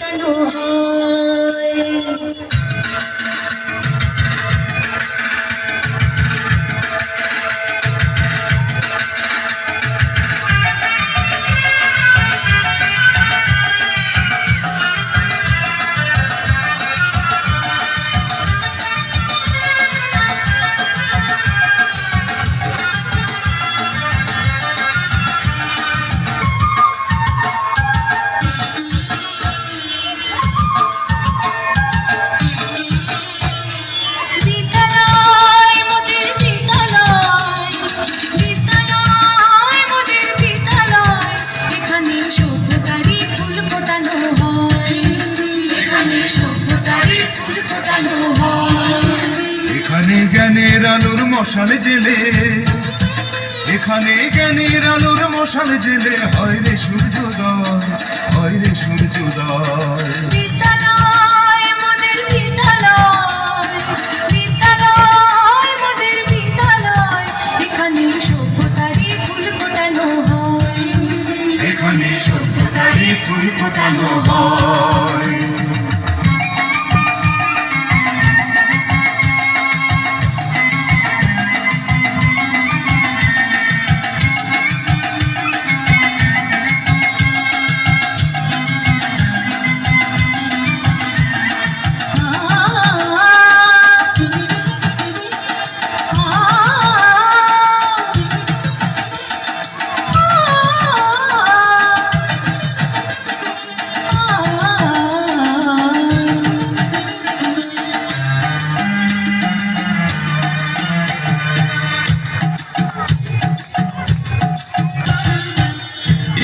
ফোটানো হয়। এখানে জ্ঞানের আলোর মশাল জেলে, এখানে জ্ঞানের আলোর মশাল জেলে হয় রে সূর্যোদয়, হয় রে সূর্যোদয়। বিদ্যালয় মোদের বিদ্যালয়, বিদ্যালয় মোদের বিদ্যালয়, এখানে সভ্যতারই ফুল ফোটানো হয়, এখানে সভ্যতারই ফুল ফোটানো হয়।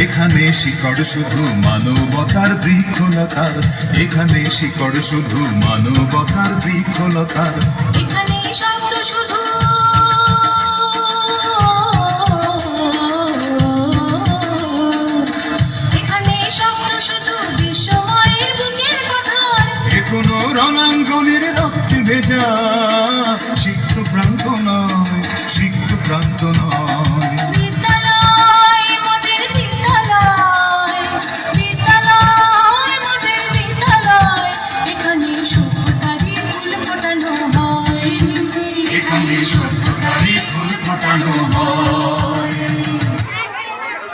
এখানে শিকড় শুধু মানবতার বৃক্ষলতার, এখানে শিকড় শুধু মানবতার বৃক্ষলতার, এখানে শব্দ শুধু